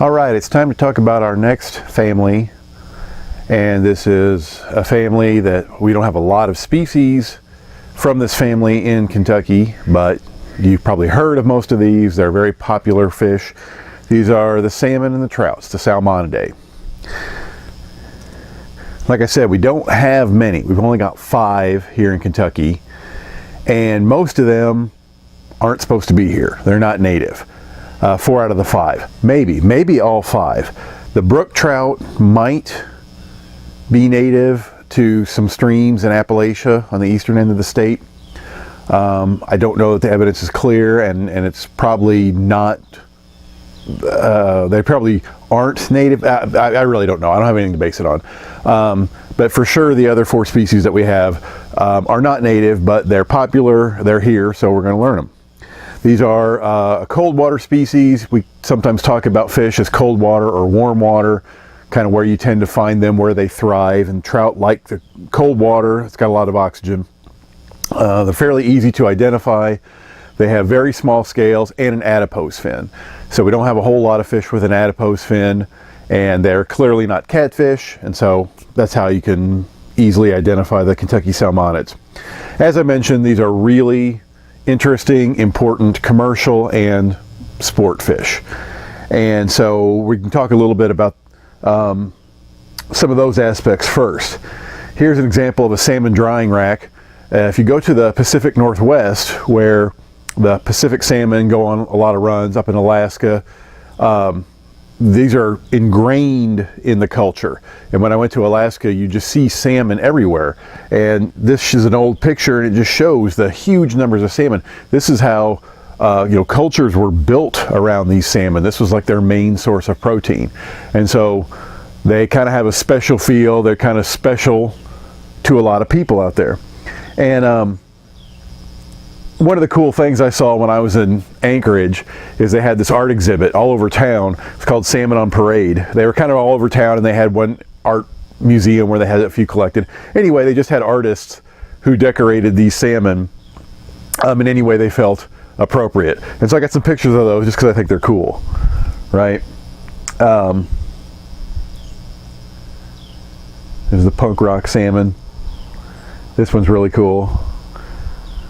All right, it's time to talk about our next family, and this is a family that we don't have a lot of species from this family in Kentucky, but you've probably heard of most of these. They're very popular fish. These are the salmon and the trouts, the Salmonidae. Like I said, we don't have many. We've only got 5 here in Kentucky, and most of them aren't supposed to be here. They're not native. 4 out of the 5, maybe all 5. The brook trout might be native to some streams in Appalachia on the eastern end of the state. I don't know that the evidence is clear, and it's probably not, they probably aren't native. I really don't know. I don't have anything to base it on. But for sure the other 4 species that we have are not native, but they're popular, they're here, so we're going to learn them. These are a cold water species. We sometimes talk about fish as cold water or warm water, kind of where you tend to find them, where they thrive. And trout like the cold water. It's got a lot of oxygen. They're fairly easy to identify. They have very small scales and an adipose fin. So we don't have a whole lot of fish with an adipose fin, and they're clearly not catfish, and so that's how you can easily identify the Kentucky Salmonids. As I mentioned, these are really interesting, important commercial and sport fish, and so we can talk a little bit about some of those aspects first. Here's an example of a salmon drying rack. If you go to the Pacific Northwest, where the Pacific salmon go on a lot of runs up in Alaska, these are ingrained in the culture. And when I went to Alaska, you just see salmon everywhere. And this is an old picture, and it just shows the huge numbers of salmon. This is how cultures were built around these salmon. This was like their main source of protein. And so they kind of have a special feel. They're kind of special to a lot of people out there. And one of the cool things I saw when I was in Anchorage is they had this art exhibit all over town. It's called Salmon on Parade. They were kind of all over town, and they had one art museum where they had a few collected. Anyway, they just had artists who decorated these salmon in any way they felt appropriate. And so I got some pictures of those just because I think they're cool, right? There's the punk rock salmon. This one's really cool.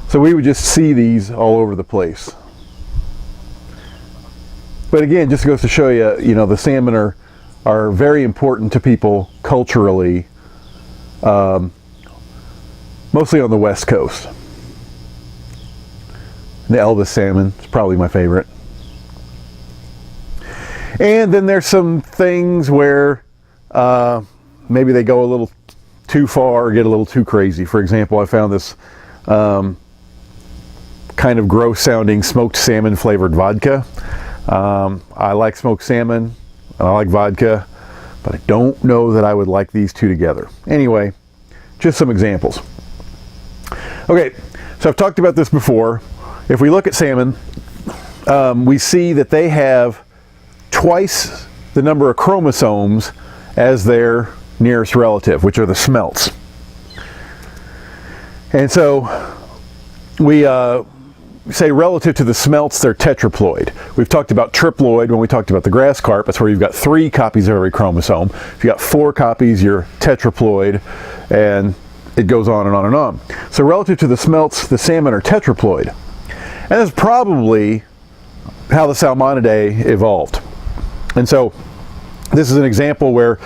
So we would just see these all over the place. But again, just goes to show you, the salmon are very important to people culturally, mostly on the West Coast. The Elvis salmon is probably my favorite. And then there's some things where maybe they go a little too far or get a little too crazy. For example, I found this kind of gross sounding smoked salmon flavored vodka. I like smoked salmon and I like vodka, but I don't know that I would like these two together. Anyway, just some examples. Okay, so I've talked about this before. If we look at salmon, we see that they have twice the number of chromosomes as their nearest relative, which are the smelts. And so we say relative to the smelts, they're tetraploid. We've talked about triploid when we talked about the grass carp. That's where you've got 3 copies of every chromosome. If you got 4 copies, you're tetraploid, and it goes on and on and on. So relative to the smelts, the salmon are tetraploid. And that's probably how the Salmonidae evolved. And so this is an example where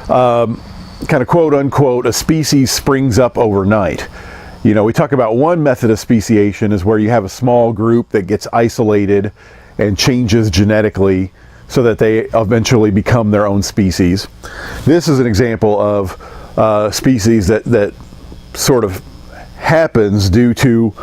kind of quote unquote a species springs up overnight. We talk about one method of speciation is where you have a small group that gets isolated and changes genetically so that they eventually become their own species. This is an example of species that sort of happens due to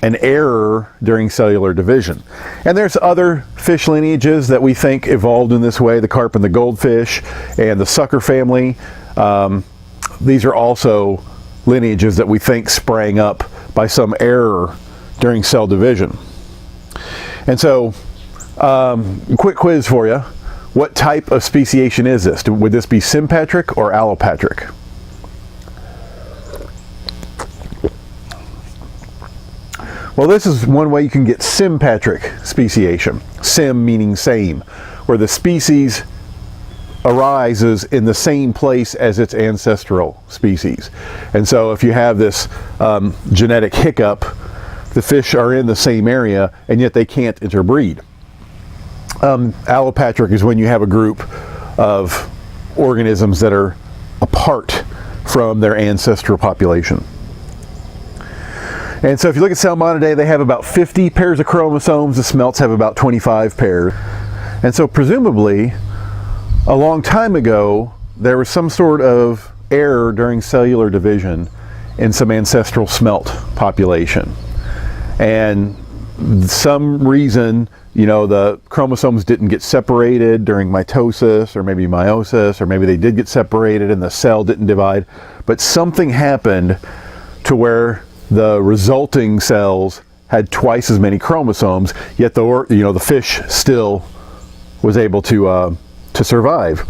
an error during cellular division. And there's other fish lineages that we think evolved in this way, the carp and the goldfish and the sucker family. These are also lineages that we think sprang up by some error during cell division. And so, quick quiz for you. What type of speciation is this? Would this be sympatric or allopatric? Well, this is one way you can get sympatric speciation. Sim meaning same, where the species arises in the same place as its ancestral species. And so if you have this genetic hiccup, the fish are in the same area and yet they can't interbreed. Allopatric is when you have a group of organisms that are apart from their ancestral population. And so if you look at Salmonidae, they have about 50 pairs of chromosomes. The smelts have about 25 pairs. And so presumably, a long time ago, there was some sort of error during cellular division in some ancestral smelt population. And some reason, you know, the chromosomes didn't get separated during mitosis or maybe meiosis, or maybe they did get separated and the cell didn't divide. But something happened to where the resulting cells had twice as many chromosomes, yet the fish still was able to survive.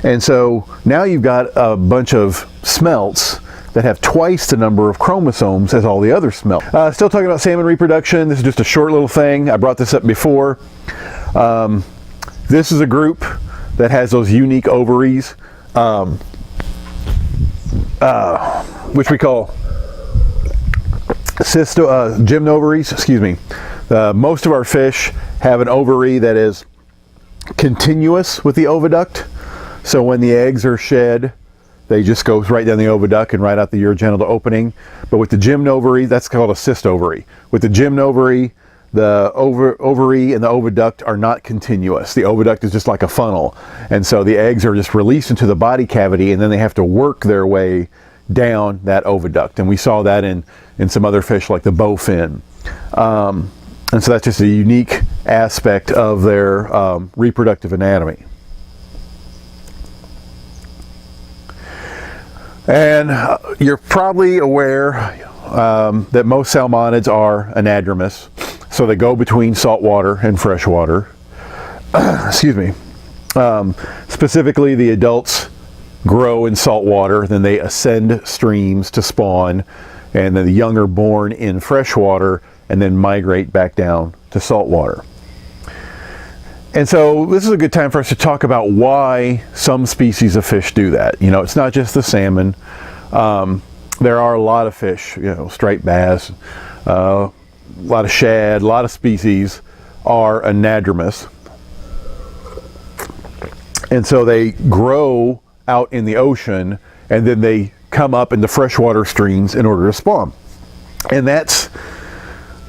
And so now you've got a bunch of smelts that have twice the number of chromosomes as all the other smelts. Still talking about salmon reproduction. This is just a short little thing. I brought this up before. This is a group that has those unique ovaries, which we call gymnovaries. Excuse me. Most of our fish have an ovary that is continuous with the oviduct. So when the eggs are shed, they just go right down the oviduct and right out the urogenital opening. But with the gymnovary, that's called a cyst ovary. With the gymnovary, the ovary and the oviduct are not continuous. The oviduct is just like a funnel. And so the eggs are just released into the body cavity, and then they have to work their way down that oviduct. And we saw that in some other fish like the bowfin. And so that's just a unique aspect of their reproductive anatomy. And you're probably aware that most salmonids are anadromous, so they go between saltwater and freshwater. Excuse me. Specifically, the adults grow in saltwater, then they ascend streams to spawn, and then the young are born in freshwater and then migrate back down to saltwater. And so this is a good time for us to talk about why some species of fish do that. You know, it's not just the salmon. There are a lot of fish, you know, striped bass, a lot of shad, a lot of species are anadromous. And so they grow out in the ocean and then they come up into freshwater streams in order to spawn. And that's,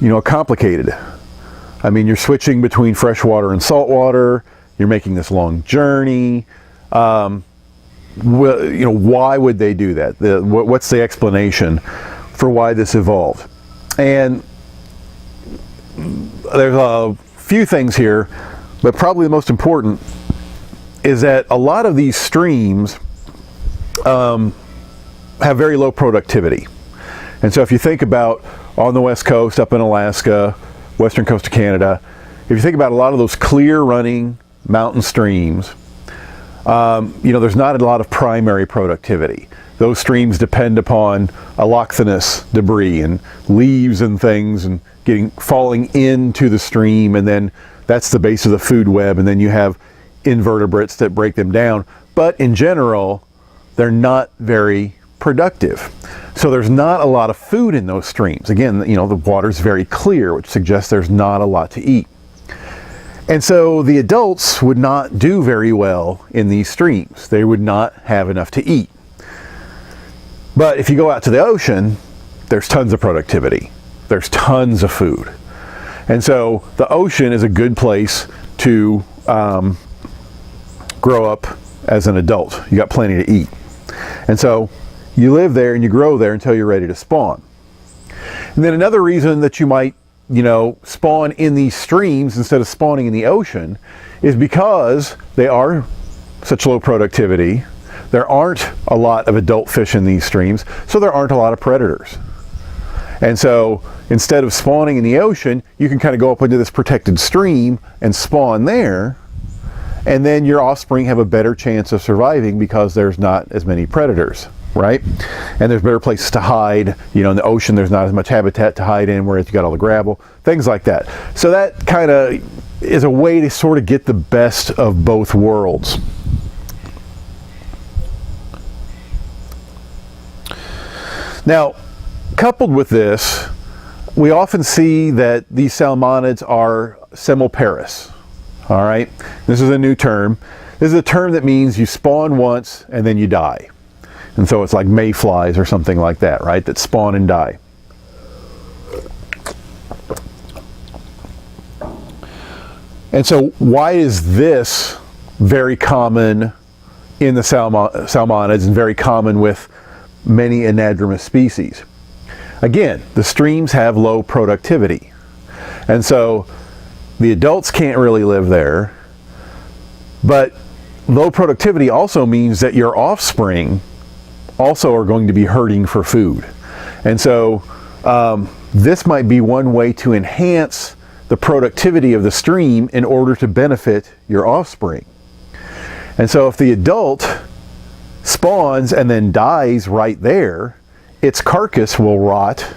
you know, complicated. I mean, you're switching between freshwater and saltwater. You're making this long journey. Well, you know, why would they do that? What's the explanation for why this evolved? And there's a few things here, but probably the most important is that a lot of these streams have very low productivity. And so if you think about on the West Coast, up in Alaska, western coast of Canada, if you think about a lot of those clear running mountain streams, you know, there's not a lot of primary productivity. Those streams depend upon allochthonous debris and leaves and things and falling into the stream, and then that's the base of the food web, and then you have invertebrates that break them down. But in general, they're not very productive. So there's not a lot of food in those streams. Again, you know, the water's very clear, which suggests there's not a lot to eat. And so the adults would not do very well in these streams. They would not have enough to eat. But if you go out to the ocean, there's tons of productivity. There's tons of food. And so the ocean is a good place to grow up as an adult. You got plenty to eat. And so you live there and you grow there until you're ready to spawn. And then another reason that you might, you know, spawn in these streams instead of spawning in the ocean is because they are such low productivity. There aren't a lot of adult fish in these streams, so there aren't a lot of predators. And so instead of spawning in the ocean, you can kind of go up into this protected stream and spawn there, and then your offspring have a better chance of surviving because there's not as many predators, right? And there's better places to hide. You know, in the ocean there's not as much habitat to hide in, whereas you got all the gravel, things like that. So that kind of is a way to sort of get the best of both worlds. Now, coupled with this, we often see that these salmonids are semiparous. All right, this is a new term. This is a term that means you spawn once and then you die. And so it's like mayflies or something like that, right? That spawn and die. And so why is this very common in the salmonids and very common with many anadromous species? Again, the streams have low productivity. And so the adults can't really live there. But low productivity also means that your offspring also are going to be hurting for food. And so this might be one way to enhance the productivity of the stream in order to benefit your offspring. And so if the adult spawns and then dies right there, its carcass will rot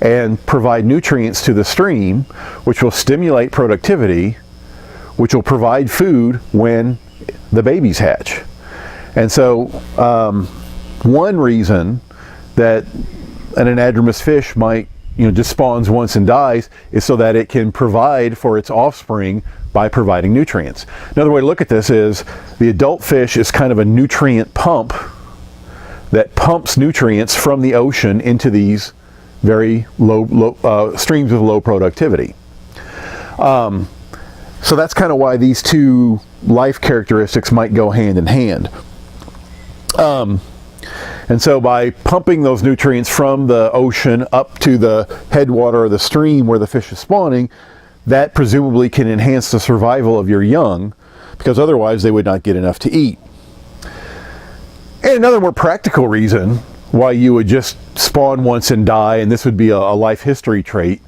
and provide nutrients to the stream, which will stimulate productivity, which will provide food when the babies hatch. And so one reason that an anadromous fish might just spawns once and dies is so that it can provide for its offspring by providing nutrients. Another way to look at this is the adult fish is kind of a nutrient pump that pumps nutrients from the ocean into these very low streams with low productivity. So that's kind of why these two life characteristics might go hand in hand. And so by pumping those nutrients from the ocean up to the headwater of the stream where the fish is spawning, that presumably can enhance the survival of your young, because otherwise they would not get enough to eat. And another more practical reason why you would just spawn once and die, and this would be a life history trait,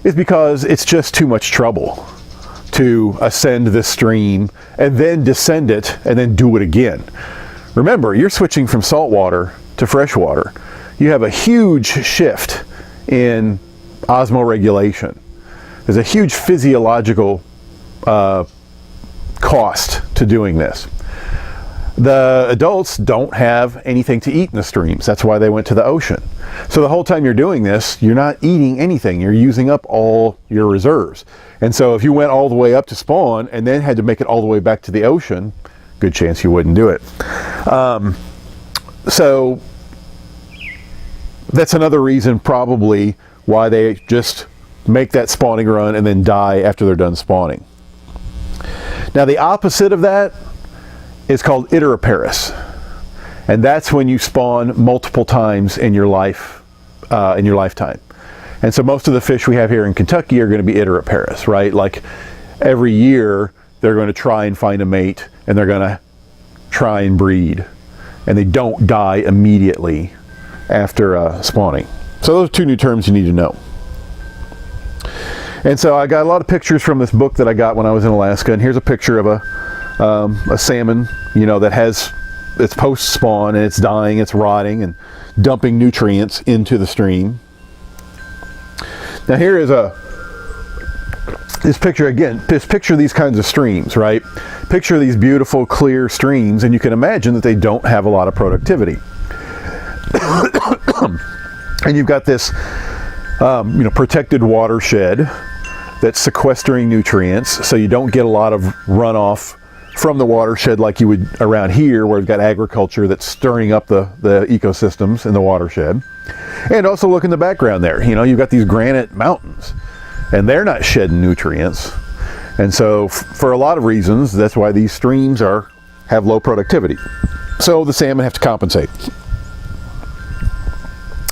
is because it's just too much trouble to ascend this stream and then descend it and then do it again. Remember, you're switching from saltwater to freshwater. You have a huge shift in osmoregulation. There's a huge physiological cost to doing this. The adults don't have anything to eat in the streams. That's why they went to the ocean. So the whole time you're doing this, you're not eating anything. You're using up all your reserves. And so if you went all the way up to spawn and then had to make it all the way back to the ocean, good chance you wouldn't do it. So that's another reason probably why they just make that spawning run and then die after they're done spawning. Now the opposite of that is called iteroparous, and that's when you spawn multiple times in your life, in your lifetime. And so most of the fish we have here in Kentucky are going to be iteroparous, right? Like every year they're going to try and find a mate and they're going to try and breed, and they don't die immediately after spawning. So those are two new terms you need to know. And so I got a lot of pictures from this book that I got when I was in Alaska, and here's a picture of a salmon, that has its post-spawn and it's dying, it's rotting and dumping nutrients into the stream. Now here is this picture again. Just picture these kinds of streams, right? Picture these beautiful, clear streams, and you can imagine that they don't have a lot of productivity. And you've got this, protected watershed that's sequestering nutrients, so you don't get a lot of runoff from the watershed like you would around here, where we've got agriculture that's stirring up the ecosystems in the watershed. And also look in the background there. You've got these granite mountains, and they're not shedding nutrients. And so for a lot of reasons, that's why these streams have low productivity. So the salmon have to compensate.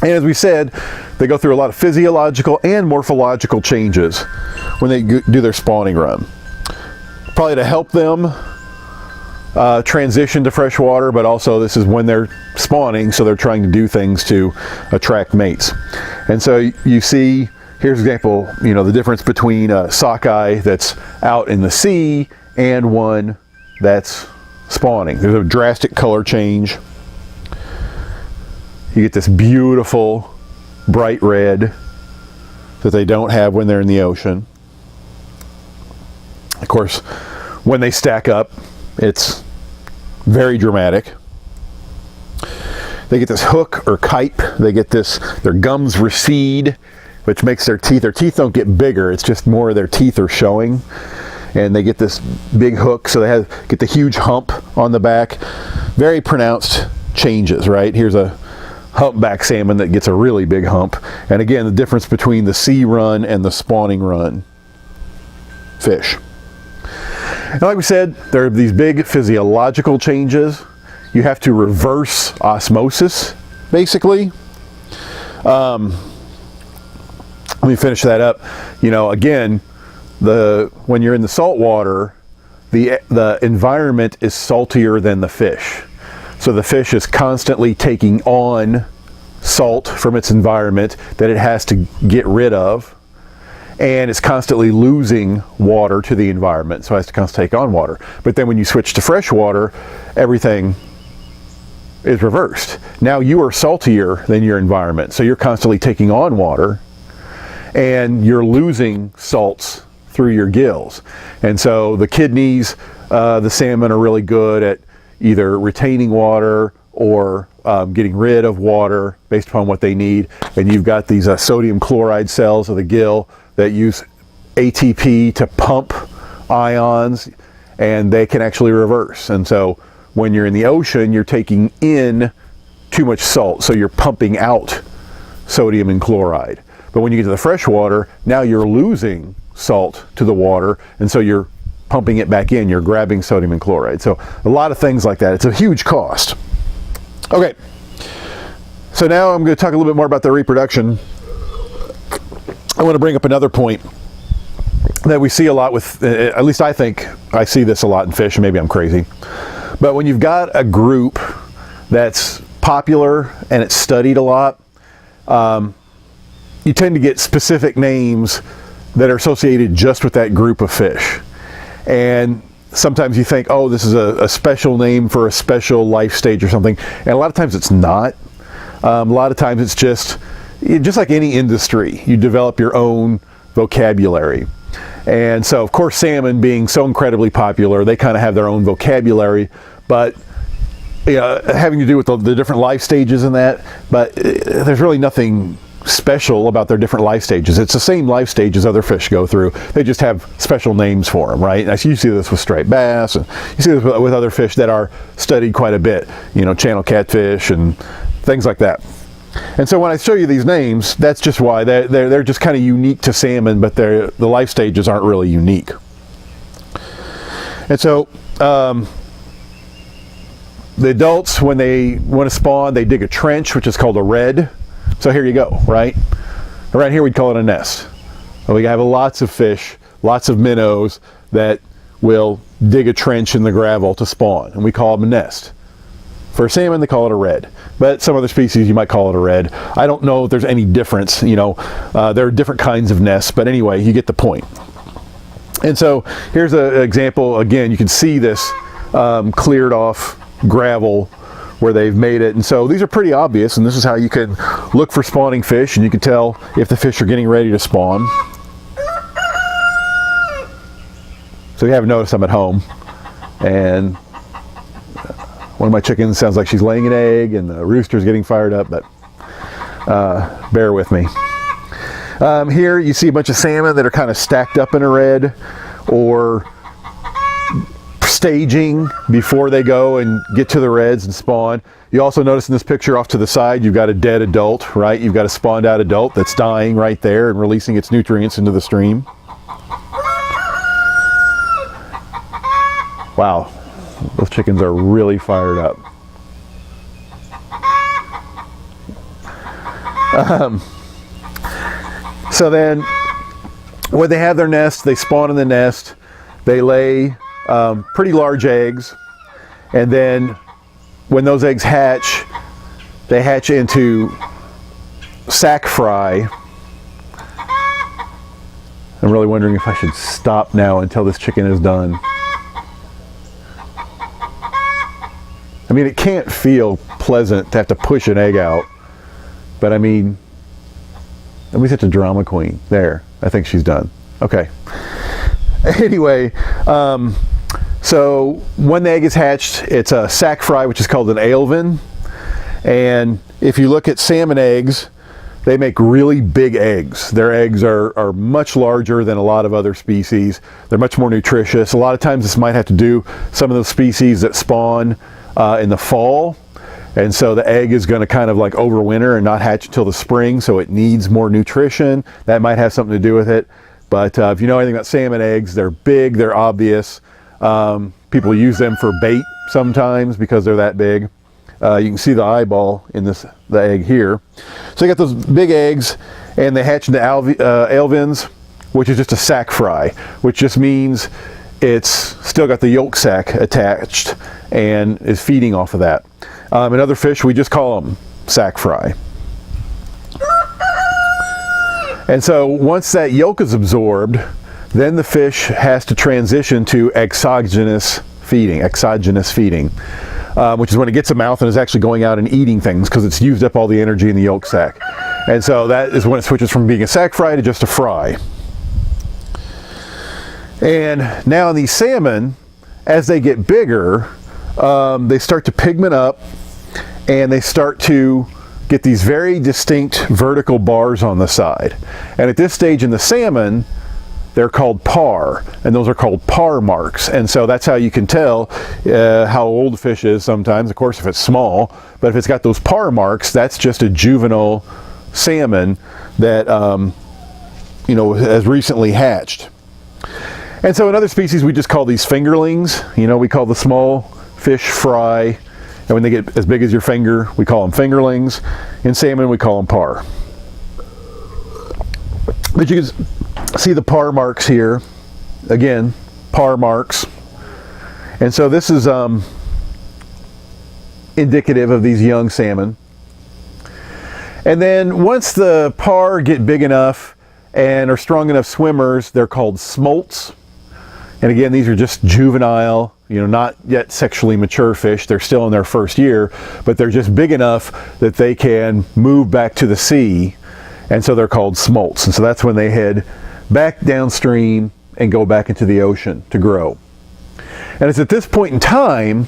And as we said, they go through a lot of physiological and morphological changes when they do their spawning run. Probably to help them transition to freshwater, but also this is when they're spawning, so they're trying to do things to attract mates. And so you see, here's an example, the difference between a sockeye that's out in the sea and one that's spawning. There's a drastic color change. You get this beautiful bright red that they don't have when they're in the ocean. Of course, when they stack up, it's very dramatic. They get this hook or kype. They get this, their gums recede, which makes their teeth don't get bigger. It's just more of their teeth are showing. And they get this big hook, so they get the huge hump on the back. Very pronounced changes, right? Here's a humpback salmon that gets a really big hump. And again, the difference between the sea run and the spawning run fish. And like we said, there are these big physiological changes. You have to reverse osmosis, basically. Let me finish that up. You know, again, when you're in the salt water, the environment is saltier than the fish. So the fish is constantly taking on salt from its environment that it has to get rid of, and it's constantly losing water to the environment, so it has to constantly take on water. But then when you switch to fresh water, everything is reversed. Now you are saltier than your environment, so you're constantly taking on water, and you're losing salts through your gills. And so the kidneys, the salmon are really good at either retaining water or getting rid of water based upon what they need. And you've got these sodium chloride cells of the gill that use ATP to pump ions, and they can actually reverse. And so when you're in the ocean, you're taking in too much salt, so you're pumping out sodium and chloride. But when you get to the fresh water, now you're losing salt to the water, and so you're pumping it back in, you're grabbing sodium and chloride. So a lot of things like that. It's a huge cost. Okay, so now I'm going to talk a little bit more about the reproduction. I want to bring up another point that we see a lot with, at least I think I see this a lot in fish, and maybe I'm crazy, but when you've got a group that's popular and it's studied a lot, you tend to get specific names that are associated just with that group of fish. And sometimes you think, oh, this is a special name for a special life stage or something. And a lot of times it's not. A lot of times it's just like any industry, you develop your own vocabulary. And so, of course, salmon being so incredibly popular, they kind of have their own vocabulary, but having to do with the different life stages in that, but there's really nothing special about their different life stages. It's the same life stages other fish go through. They just have special names for them, right? And you see this with striped bass, and you see this with other fish that are studied quite a bit, you know, channel catfish and things like that. And so when I show you these names, that's just why they're just kind of unique to salmon, but the life stages aren't really unique. And so the adults, when they want to spawn, they dig a trench, which is called a redd. So here you go, right? Around here we'd call it a nest. We have lots of fish, lots of minnows that will dig a trench in the gravel to spawn, and we call them a nest. For salmon, they call it a redd, but some other species you might call it a redd. I don't know if there's any difference, you know. There are different kinds of nests, but anyway, you get the point. And so here's an example. Again, you can see this cleared off gravel where they've made it. And so these are pretty obvious, and this is how you can look for spawning fish, and you can tell if the fish are getting ready to spawn. So you haven't noticed I'm at home, and one of my chickens sounds like she's laying an egg, and the rooster's getting fired up, but bear with me. Here you see a bunch of salmon that are kind of stacked up in a redd, or staging before they go and get to the redds and spawn. You also notice in this picture off to the side, you've got a dead adult, right? You've got a spawned out adult that's dying right there and releasing its nutrients into the stream. Wow, those chickens are really fired up. So then when they have their nest, they spawn in the nest, they lay pretty large eggs, and then when those eggs hatch, they hatch into sac fry. I'm really wondering if I should stop now until this chicken is done. I mean, it can't feel pleasant to have to push an egg out, but I mean, nobody's such a drama queen. There, I think she's done. Okay. Anyway, so when the egg is hatched, it's a sac fry, which is called an alevin. And if you look at salmon eggs, they make really big eggs. Their eggs are much larger than a lot of other species. They're much more nutritious. A lot of times this might have to do some of those species that spawn in the fall. And so the egg is going to kind of like overwinter and not hatch until the spring, so it needs more nutrition. That might have something to do with it. But if you know anything about salmon eggs, they're big, they're obvious. People use them for bait sometimes because they're that big. You can see the eyeball in the egg here. So you got those big eggs, and they hatch into Alevins, which is just a sac fry, which just means it's still got the yolk sac attached and is feeding off of that. In other fish, we just call them sac fry. And so once that yolk is absorbed, then the fish has to transition to exogenous feeding, which is when it gets a mouth and is actually going out and eating things because it's used up all the energy in the yolk sac. And so that is when it switches from being a sac fry to just a fry. And now in these salmon, as they get bigger, they start to pigment up and they start to get these very distinct vertical bars on the side. And at this stage in the salmon, they're called Parr, and those are called Parr marks. And so that's how you can tell how old the fish is sometimes, of course, if it's small. But if it's got those Parr marks, that's just a juvenile salmon that has recently hatched. And so in other species, we just call these fingerlings. We call the small fish fry, and when they get as big as your finger, we call them fingerlings. In salmon, we call them Parr. But you can see the Parr marks here. Again, Parr marks. And so this is indicative of these young salmon. And then once the Parr get big enough and are strong enough swimmers, they're called smolts. And again, these are just juvenile, not yet sexually mature fish. They're still in their first year, but they're just big enough that they can move back to the sea. And so they're called smolts. And so that's when they head back downstream and go back into the ocean to grow. And it's at this point in time,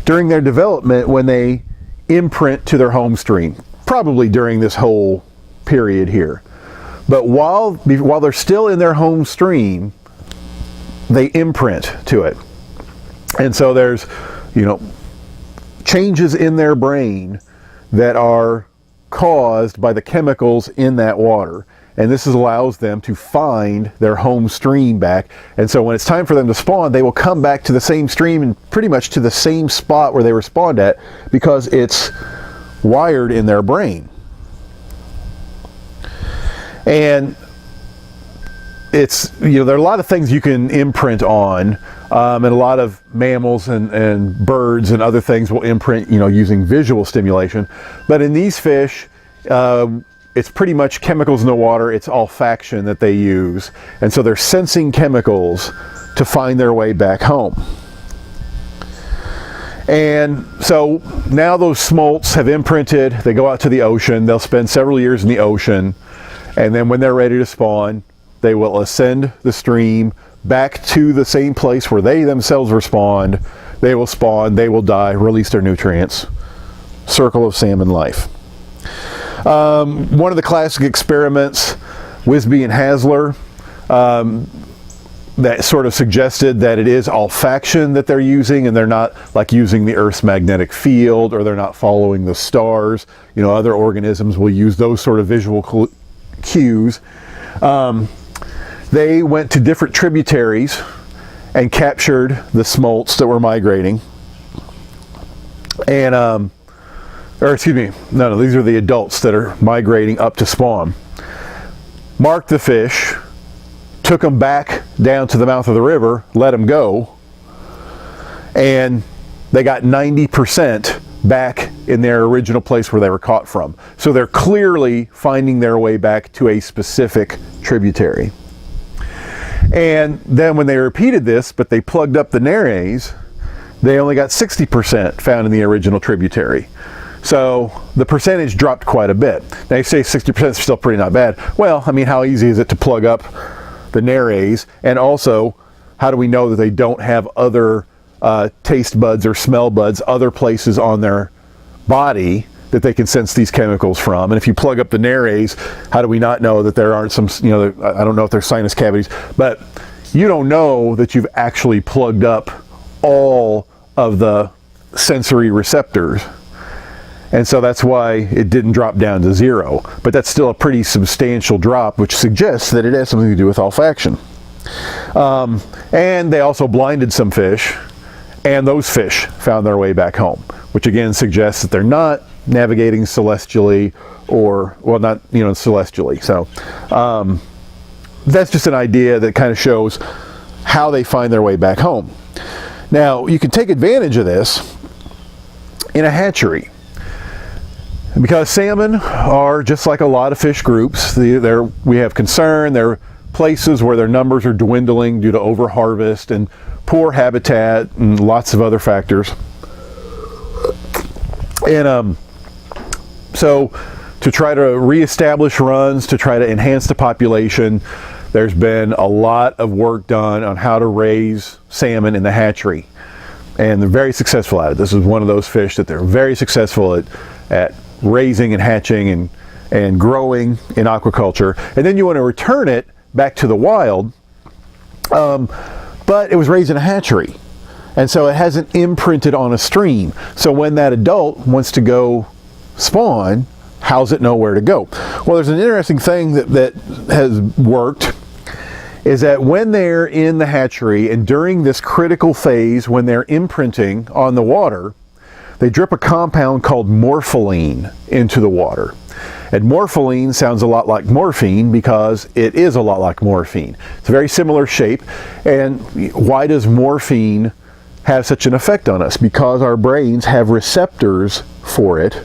during their development, when they imprint to their home stream, probably during this whole period here. But while they're still in their home stream, they imprint to it. And so there's, changes in their brain that are caused by the chemicals in that water. And this allows them to find their home stream back. And so when it's time for them to spawn, they will come back to the same stream and pretty much to the same spot where they were spawned at, because it's wired in their brain. And it's, there are a lot of things you can imprint on, and a lot of mammals and birds and other things will imprint, using visual stimulation. But in these fish, it's pretty much chemicals in the water. It's olfaction that they use. And so they're sensing chemicals to find their way back home. And so now those smolts have imprinted. They go out to the ocean. They'll spend several years in the ocean. And then when they're ready to spawn, they will ascend the stream back to the same place where they themselves were spawned. They will spawn, they will die, release their nutrients. Circle of salmon life. One of the classic experiments, Wisby and Hasler, that sort of suggested that it is olfaction that they're using, and they're not like using the Earth's magnetic field, or they're not following the stars. Other organisms will use those sort of visual cues. They went to different tributaries and captured the smolts that were migrating. And, these are the adults that are migrating up to spawn. Marked the fish, took them back down to the mouth of the river, let them go, and they got 90% back in their original place where they were caught from. So they're clearly finding their way back to a specific tributary. And then when they repeated this, but they plugged up the nares, they only got 60% found in the original tributary. So the percentage dropped quite a bit. Now you say 60% is still pretty not bad. Well, how easy is it to plug up the nares, and also how do we know that they don't have other taste buds or smell buds, other places on their body that they can sense these chemicals from. And if you plug up the nares, how do we not know that there aren't some, you know, I don't know if there's sinus cavities, but you don't know that you've actually plugged up all of the sensory receptors. And so that's why it didn't drop down to 0. But that's still a pretty substantial drop, which suggests that it has something to do with olfaction. And they also blinded some fish, and those fish found their way back home, which again suggests that they're not navigating celestially, or, well, not, you know, celestially. So that's just an idea that kind of shows how they find their way back home. Now, you can take advantage of this in a hatchery, because salmon are just like a lot of fish groups. We have concern. They're places where their numbers are dwindling due to overharvest and poor habitat and lots of other factors. And so to try to reestablish runs, to try to enhance the population, there's been a lot of work done on how to raise salmon in the hatchery. And they're very successful at it. This is one of those fish that they're very successful at raising and hatching and growing in aquaculture. And then you want to return it back to the wild, but it was raised in a hatchery. And so it hasn't imprinted on a stream. So when that adult wants to go spawn, how's it know where to go? Well, there's an interesting thing that has worked, is that when they're in the hatchery and during this critical phase when they're imprinting on the water, they drip a compound called morpholine into the water. And morpholine sounds a lot like morphine because it is a lot like morphine. It's a very similar shape. And why does morphine have such an effect on us? Because our brains have receptors for it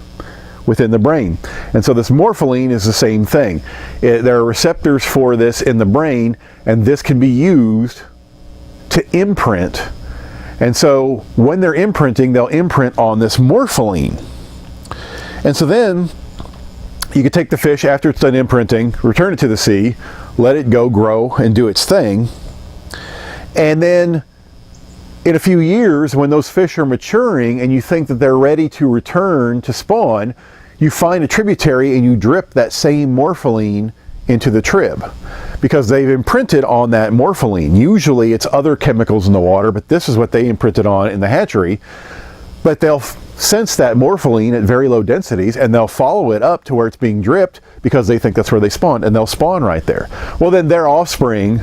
within the brain. And so this morpholine is the same thing. There are receptors for this in the brain, and this can be used to imprint. And so when they're imprinting, they'll imprint on this morpholine. And so then you can take the fish after it's done imprinting, return it to the sea, let it go grow and do its thing. And then in a few years, when those fish are maturing and you think that they're ready to return to spawn, you find a tributary and you drip that same morpholine into the trib, because they've imprinted on that morpholine. Usually it's other chemicals in the water, but this is what they imprinted on in the hatchery. But they'll sense that morpholine at very low densities, and they'll follow it up to where it's being dripped because they think that's where they spawn, and they'll spawn right there. Well, then their offspring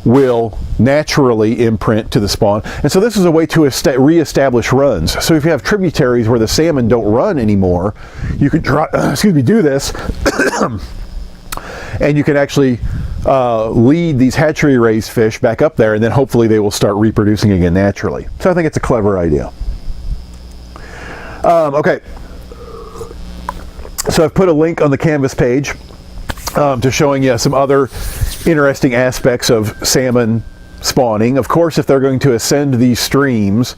will naturally imprint to the spawn. And so this is a way to reestablish runs. So if you have tributaries where the salmon don't run anymore, you could do this and you can actually lead these hatchery raised fish back up there, and then hopefully they will start reproducing again naturally. So I think it's a clever idea. Okay, so I've put a link on the Canvas page to showing you some other interesting aspects of salmon spawning. Of course, if they're going to ascend these streams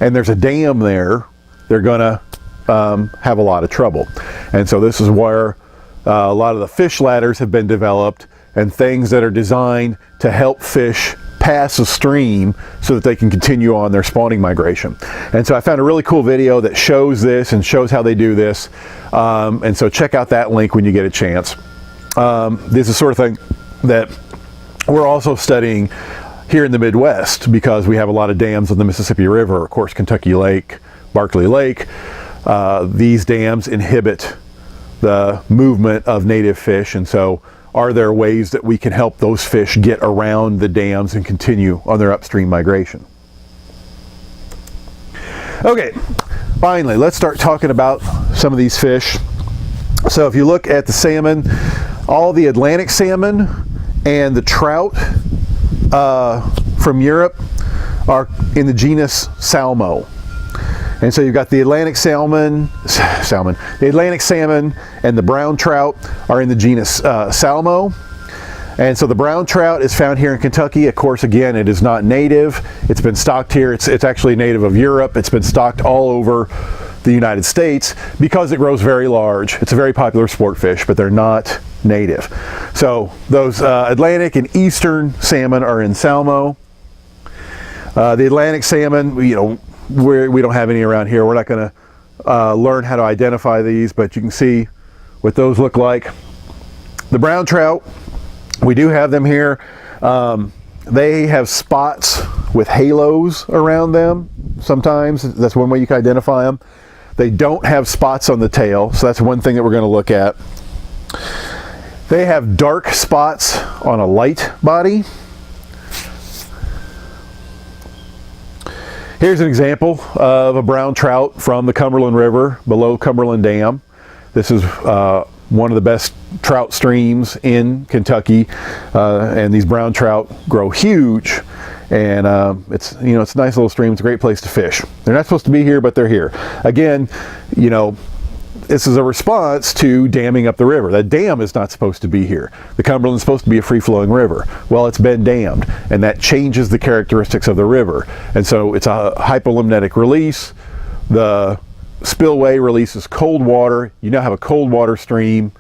and there's a dam there, they're going to have a lot of trouble. And so this is where a lot of the fish ladders have been developed, and things that are designed to help fish pass a stream so that they can continue on their spawning migration. And so I found a really cool video that shows this and shows how they do this. And so check out that link when you get a chance. This is the sort of thing that we're also studying here in the Midwest, because we have a lot of dams on the Mississippi River, of course, Kentucky Lake, Barkley Lake. These dams inhibit the movement of native fish, and so are there ways that we can help those fish get around the dams and continue on their upstream migration? Okay, finally, let's start talking about some of these fish. So if you look at the salmon, all the Atlantic salmon and the trout from Europe are in the genus Salmo. And so you've got the Atlantic salmon, the Atlantic salmon and the brown trout are in the genus Salmo. And so the brown trout is found here in Kentucky. Of course, again, it is not native. It's been stocked here. It's actually native of Europe. It's been stocked all over the United States because it grows very large. It's a very popular sport fish, but they're not native. So those Atlantic and Eastern salmon are in Salmo. The Atlantic salmon, we don't have any around here. We're not going to learn how to identify these, but you can see what those look like. The brown trout, we do have them here. They have spots with halos around them sometimes. That's one way you can identify them. They don't have spots on the tail, so that's one thing that we're going to look at. They have dark spots on a light body. Here's an example of a brown trout from the Cumberland River below Cumberland Dam. This is one of the best trout streams in Kentucky, and these brown trout grow huge, and it's a nice little stream. It's a great place to fish. They're not supposed to be here, but they're here. Again, this is a response to damming up the river. That dam is not supposed to be here. The Cumberland is supposed to be a free-flowing river. Well, it's been dammed, and that changes the characteristics of the river. And so it's a hypolimnetic release. The spillway releases cold water. You now have a cold water stream,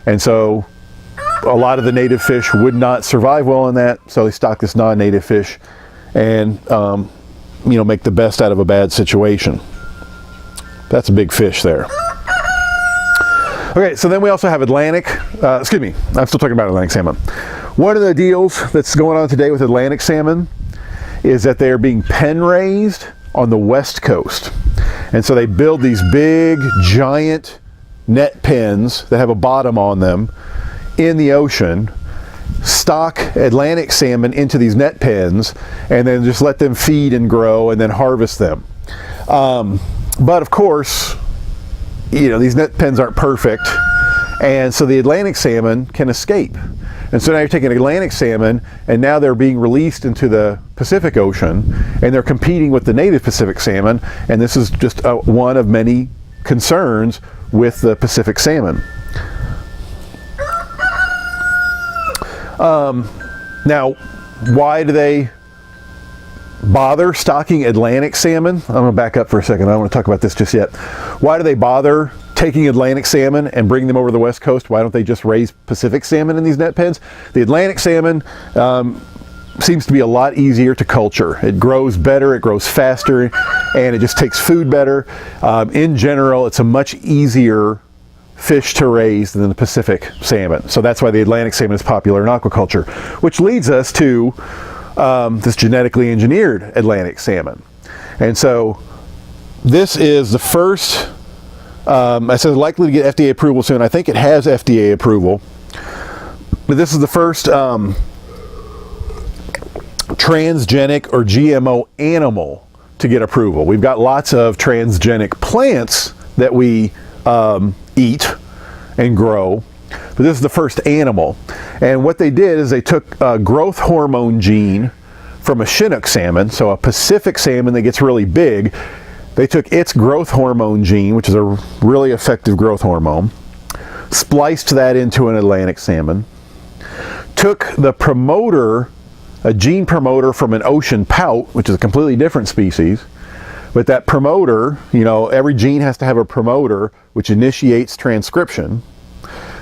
and so a lot of the native fish would not survive well in that, so they stock this non-native fish and make the best out of a bad situation. That's a big fish there. Okay, so then we also have Atlantic, excuse me, I'm still talking about Atlantic salmon. One of the deals that's going on today with Atlantic salmon is that they're being pen raised on the West Coast. And so they build these big, giant net pens that have a bottom on them in the ocean, stock Atlantic salmon into these net pens, and then just let them feed and grow and then harvest them. But of course, these net pens aren't perfect, and so the Atlantic salmon can escape. And so now you're taking Atlantic salmon, and now they're being released into the Pacific Ocean, and they're competing with the native Pacific salmon, and this is just one of many concerns with the Pacific salmon. Now, why do they bother stocking Atlantic salmon? I'm going to back up for a second. I don't want to talk about this just yet. Why do they bother taking Atlantic salmon and bringing them over to the West Coast? Why don't they just raise Pacific salmon in these net pens? The Atlantic salmon seems to be a lot easier to culture. It grows better, it grows faster, and it just takes food better. In general, it's a much easier fish to raise than the Pacific salmon. So that's why the Atlantic salmon is popular in aquaculture, which leads us to this genetically engineered Atlantic salmon. And so this is the first, I said likely to get FDA approval soon. I think it has FDA approval. But this is the first transgenic or GMO animal to get approval. We've got lots of transgenic plants that we eat and grow, but this is the first animal. And what they did is they took a growth hormone gene from a Chinook salmon, so a Pacific salmon that gets really big. They took its growth hormone gene, which is a really effective growth hormone, spliced that into an Atlantic salmon, took the promoter, a gene promoter from an ocean pout, which is a completely different species. But that promoter, every gene has to have a promoter which initiates transcription.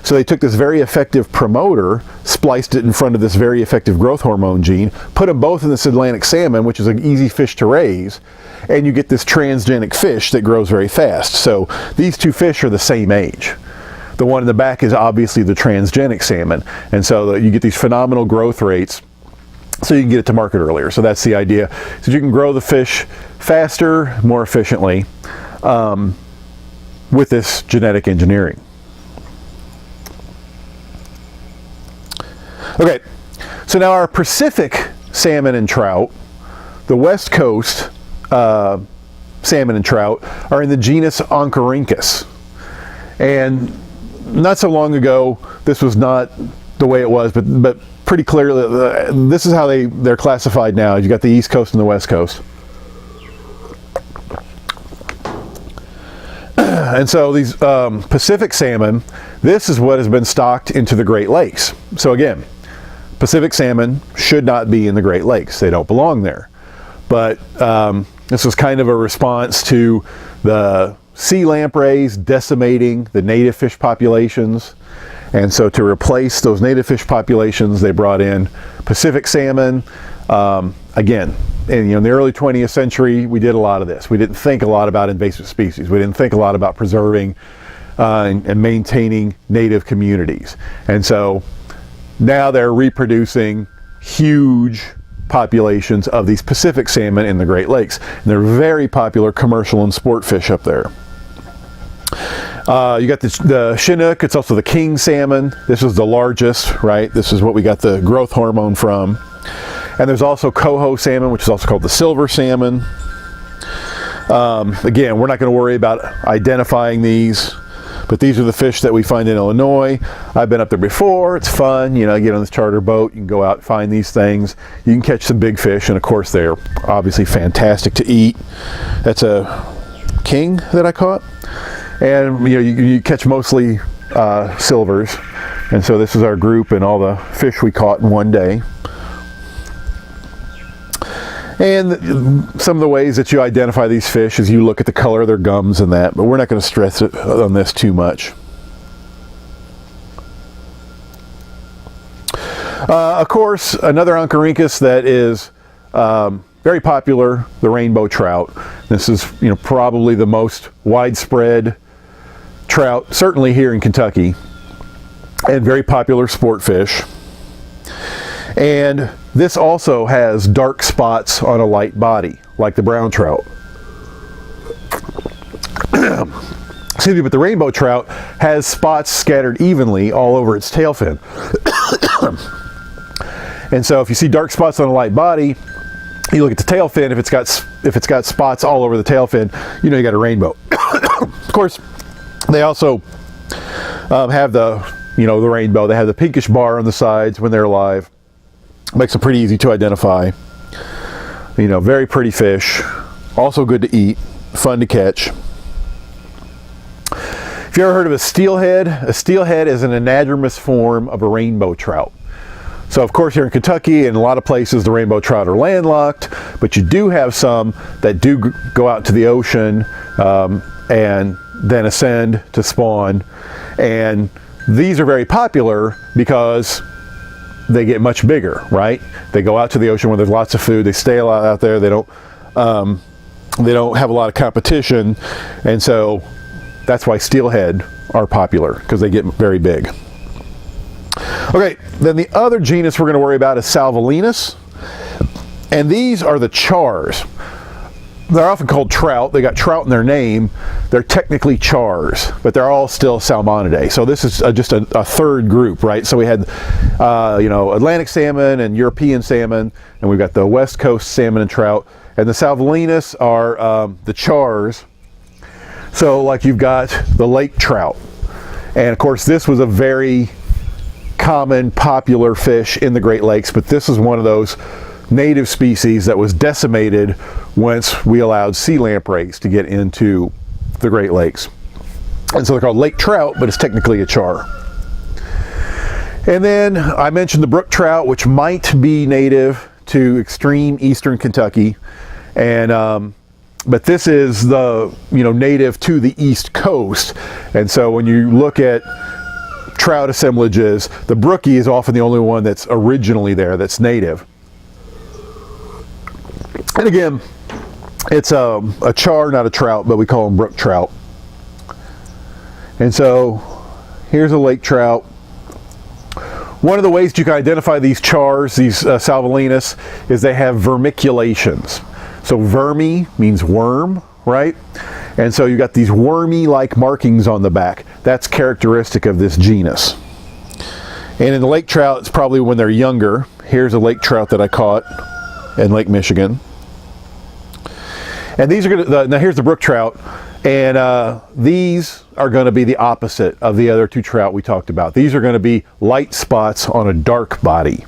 So they took this very effective promoter, spliced it in front of this very effective growth hormone gene, put them both in this Atlantic salmon, which is an easy fish to raise, and you get this transgenic fish that grows very fast. So these two fish are the same age. The one in the back is obviously the transgenic salmon, and so you get these phenomenal growth rates, so you can get it to market earlier. So that's the idea. So you can grow the fish faster, more efficiently with this genetic engineering. Okay, so now our Pacific salmon and trout, the West Coast salmon and trout, are in the genus Oncorhynchus. And not so long ago, this was not the way it was, but pretty clearly, this is how they're classified now. You got the East Coast and the West Coast. And so these Pacific salmon, this is what has been stocked into the Great Lakes. So again, Pacific salmon should not be in the Great Lakes. They don't belong there. But this was kind of a response to the sea lampreys decimating the native fish populations. And so to replace those native fish populations, they brought in Pacific salmon. Again, in the early 20th century, we did a lot of this. We didn't think a lot about invasive species. We didn't think a lot about preserving and maintaining native communities. And so now they're reproducing huge populations of these Pacific salmon in the Great Lakes. And they're very popular commercial and sport fish up there. You got the Chinook. It's also the king salmon. This is the largest, right? This is what we got the growth hormone from. And there's also Coho salmon, which is also called the silver salmon. Again, we're not going to worry about identifying these, but these are the fish that we find in Illinois. I've been up there before. It's fun. You know, you get on this charter boat, you can go out and find these things. You can catch some big fish, and of course they're obviously fantastic to eat. That's a king that I caught. And you catch mostly silvers. And so this is our group and all the fish we caught in one day. And some of the ways that you identify these fish is you look at the color of their gums and that, but we're not going to stress it on this too much. Of course, another Oncorhynchus that is very popular, the rainbow trout. This is probably the most widespread trout, certainly here in Kentucky, and very popular sport fish. And this also has dark spots on a light body, like the brown trout. Excuse me, but the rainbow trout has spots scattered evenly all over its tail fin. And so if you see dark spots on a light body, you look at the tail fin. If it's got spots all over the tail fin, you got a rainbow. Of course, they also have the rainbow. They have the pinkish bar on the sides when they're alive. Makes them pretty easy to identify. Very pretty fish. Also good to eat. Fun to catch. If you ever heard of a steelhead is an anadromous form of a rainbow trout. So of course here in Kentucky and a lot of places the rainbow trout are landlocked, but you do have some that do go out to the ocean and then ascend to spawn. And these are very popular because they get much bigger, right? They go out to the ocean where there's lots of food. They stay a lot out there. They don't have a lot of competition, and so that's why steelhead are popular, because they get very big. Okay, then the other genus we're going to worry about is Salvelinus, and these are the chars. They're often called trout. They got trout in their name. They're technically chars, but they're all still Salmonidae. So this is just a third group, right? So we had, Atlantic salmon and European salmon, and we've got the West Coast salmon and trout. And the Salvelinus are the chars. So like you've got the lake trout. And of course this was a very common, popular fish in the Great Lakes, but this is one of those native species that was decimated once we allowed sea lampreys to get into the Great Lakes. And so they're called lake trout, but it's technically a char. And then I mentioned the brook trout, which might be native to extreme eastern Kentucky, and but this is the native to the East Coast. And so when you look at trout assemblages, the brookie is often the only one that's originally there, that's native. And again, it's a char, not a trout, but we call them brook trout. And so here's a lake trout. One of the ways you can identify these chars, these Salvelinus, is they have vermiculations. So vermi means worm, right? And so you got these wormy-like markings on the back. That's characteristic of this genus. And in the lake trout, it's probably when they're younger. Here's a lake trout that I caught in Lake Michigan. And these are now here's the brook trout, and these are going to be the opposite of the other two trout we talked about. These are going to be light spots on a dark body.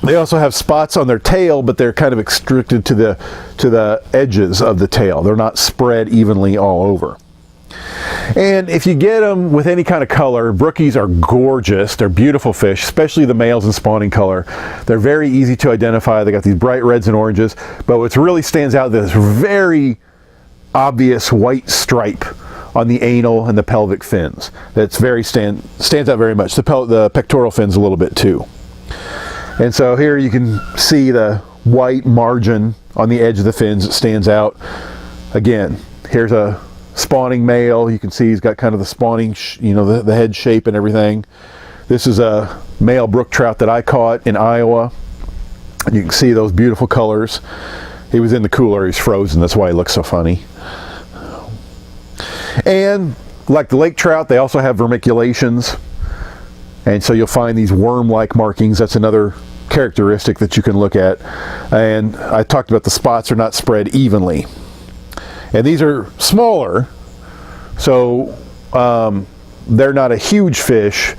They also have spots on their tail, but they're kind of restricted to the edges of the tail. They're not spread evenly all over. And if you get them with any kind of color, brookies are gorgeous. They're beautiful fish, especially the males in spawning color. They're very easy to identify. They got these bright reds and oranges, but what really stands out is this very obvious white stripe on the anal and the pelvic fins. That's stands out very much. The pectoral fins a little bit too. And so here you can see the white margin on the edge of the fins that stands out. Again, here's a spawning male. You can see he's got kind of the spawning, the head shape and everything. This is a male brook trout that I caught in Iowa. You can see those beautiful colors. He was in the cooler, he's frozen, that's why he looks so funny. And like the lake trout, they also have vermiculations. And so you'll find these worm-like markings. That's another characteristic that you can look at. And I talked about the spots are not spread evenly. And these are smaller, so they're not a huge fish,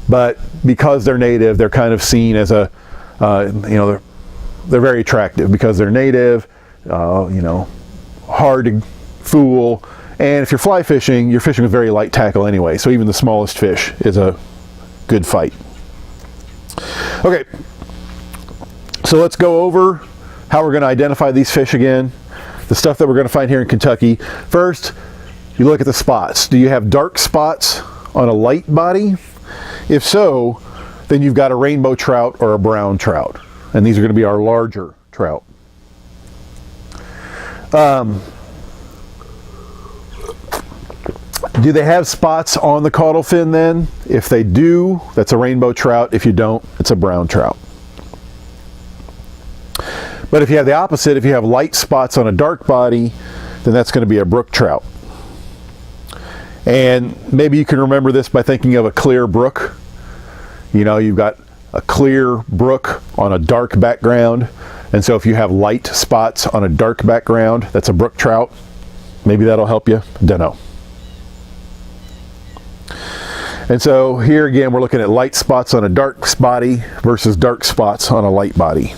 but because they're native, they're kind of seen as a, they're very attractive because they're native, hard to fool. And if you're fly fishing, you're fishing with very light tackle anyway, so even the smallest fish is a good fight. Okay, so let's go over how we're going to identify these fish again. The stuff that we're going to find here in Kentucky. First, you look at the spots. Do you have dark spots on a light body? If so, then you've got a rainbow trout or a brown trout. And these are going to be our larger trout. Do they have spots on the caudal fin then? If they do, that's a rainbow trout. If you don't, it's a brown trout. But if you have the opposite, if you have light spots on a dark body, then that's going to be a brook trout. And maybe you can remember this by thinking of a clear brook. You've got a clear brook on a dark background. And so if you have light spots on a dark background, that's a brook trout. Maybe that'll help you. Don't know. And so here again, we're looking at light spots on a dark body versus dark spots on a light body.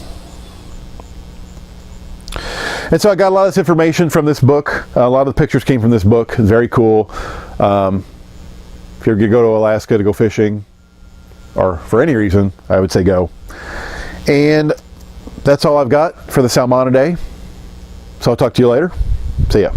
And so I got a lot of this information from this book. A lot of the pictures came from this book. It's very cool. If you're going to go to Alaska to go fishing, or for any reason, I would say go. And that's all I've got for the Salmonidae. So I'll talk to you later. See ya.